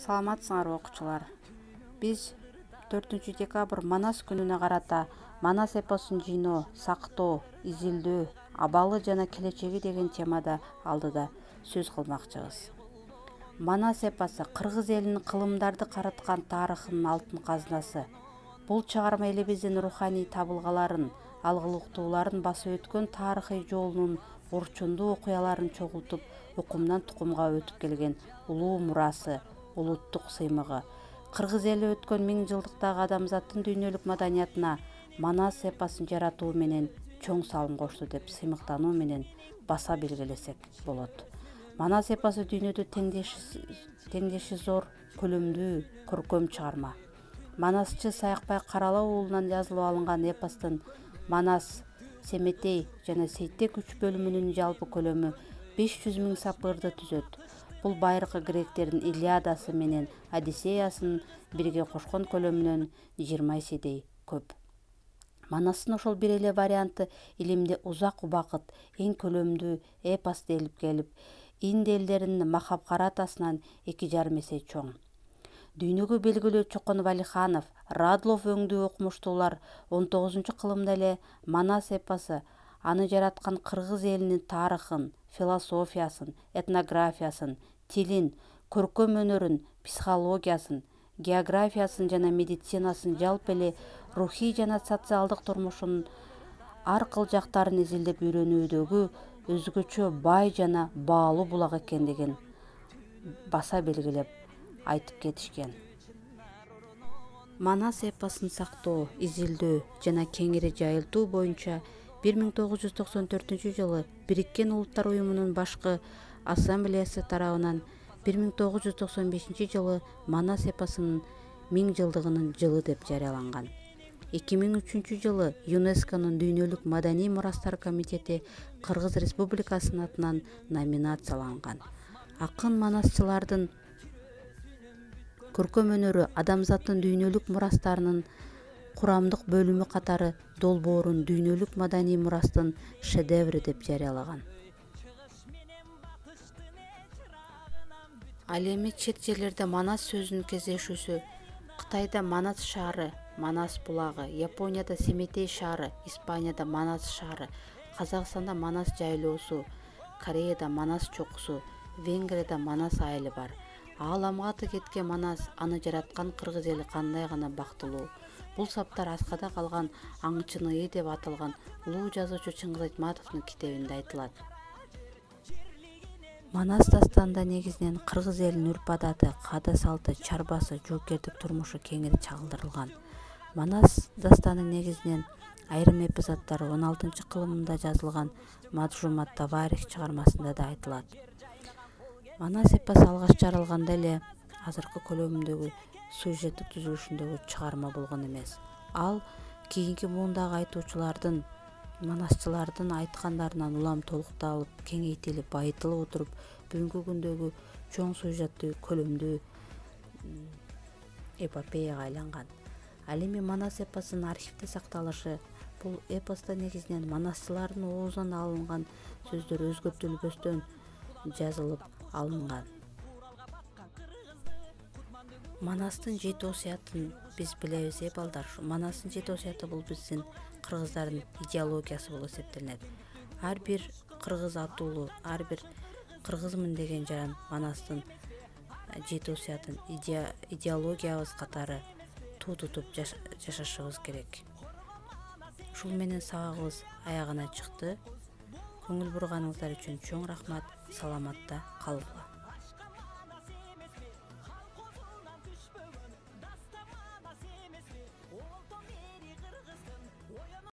Саламатсыңар окуучулар. Биз 4 декабрь Манас күнүнө карата Манас эпосун жыйноо, сактоо, изилдөө, абалы жана келечеги деген темада алдыда сөз кылмакчыбыз. Манас эпосу кыргыз элинин кылымдарды караткан тарыхынын алтын казынасы. Бул чыгарма элибиздин руханий табылгаларын, алгылыктууларын басып өткөн тарыхый жолунун орчундуу окуяларын чогултуп, укумдан тукумга өтүп келген улуу мурасы, улуттук сыймыгы. Кыргыз эли өткөн 1000 жылдыктагы адамзаттын дүйнөлүк маданиятына Манас эпосун жаратуу менен чоң салым кошту деп сыймыктануу менен баса белгилесек болот. Манас эпосу дүйнөдө теңдеши зор, көлөмдүү, көркөм чыгарма. Манасчы Саякбай Карала уулунан жазылып алынган эпостун Манас, Семетей жана Сейтек 3 бөлүмүнүн жалпы көлөмү 500 000 сапырды түзөт. Бул байыркы гректердин Илиадасы менен Одиссеясын бирге кошкон көлөмүнөн 20 эседей көп. Манастын ошол бир эле варианты илимде узак убакыт эң көлөмдүү эпос делип келип, Инд элдеринин Махабхарат атасынан 2,5 эсе чоң. Дүйнөгө белгилүү Чокон Валиханов, Радлов өңдүү окумуштуулар 19-кылымда эле Манас эпосу аны жараткан кыргыз элинин тарыхын, философиясын, этнографиясын, тилин, көркөм өнөрүн, психологиясын, географиясын жана медицинасын, жалпы эле рухий жана социалдык турмушунун ар кыл жактарын изилдеп үйрөнүүдөгү өзгөчө бай жана баалуу булак экендигин баса белгилеп айтып кетишкен. Манас эпосун сактоо, изилдөө жана кеңири жайылтуу боюнча 1994 жылы Бириккен Улуттар уюмунун башкы ассамблеясы тарабынан 1995 жылы Манас эпосунун 1000 жылдыгынын жылы деп жарыяланган. 2003 жылы ЮНЕСКОнун дүйнөлүк маданий мурастар комитети Кыргыз Республикасынын атынан номинацияланган. Акын манасчылардын көркөм өнөрү адамзаттын дүйнөлүк мурастарынын курамдык бөлүмү катары долбоорун дүйнөлүк маданий мурастын шедеври деп жарыялаган. Ал эми чет жерлерде Манас сөзүнүн кездешүүсү Кытайда Манас шаары, Манас булагы, Японияда Семетей шаары, Испанияда Манас шаары, Казакстанда Манас жайлоосу, Кореяда Манас чокусу, Венгрияда Манас айылы бар. Ааламга кеткен Манас, аны жараткан кыргыз эли кандай гана бактылуу. Бул саптар аскада калган аңчынын ыы деп аталган улуу жазуучу Чыңгыз Айтматовдун китебинде айтылат. Манас дастанында негизинен кыргыз элинин үрп-адаты, каада-салты, чарбасы, жоокердик турмушу кеңири чагылдырылган. Манас дастаны негизинен айрым эпизоддору 16-кылымда жазылган Маджумат Таварих чыгармасында да айтылат. Манас эпосу алгач жаралганда эле азыркы көлөмүндөгү сюжеттик түзүлүшүндөгү чыгарма болгон эмес. Ал кийинки муундагы айтуучулардын, манасчылардын айткандарынан улам толукталып, кеңейтилип, байытылып отуруп, бүгүнкү күндөгү чоң сюжеттүү, көлөмдүү эпопеяга айланган. Ал эми Манас эпосунун архивде сакталышы, бул эпоста негизинен манасчылардын оозунан алынган сөздөр өзгөртүлбөстөн жазылып алынган. Манастын 7 осуятын биз билебиз балдар. Манастын 7 осуяты бул биздин кыргыздардын идеологиясы болуп эсептелинет. Ар бир кыргыз атуулу, ар бир кыргызмын деген жаран Манастын 7 осуятын идеологиябыз катары туу тутуп жашашыбыз керек. Ушул менен сабагыбыз аягына чыкты. Көңүл бурганыңыздар үчүн чоң рахмат. Саламатта калгыла.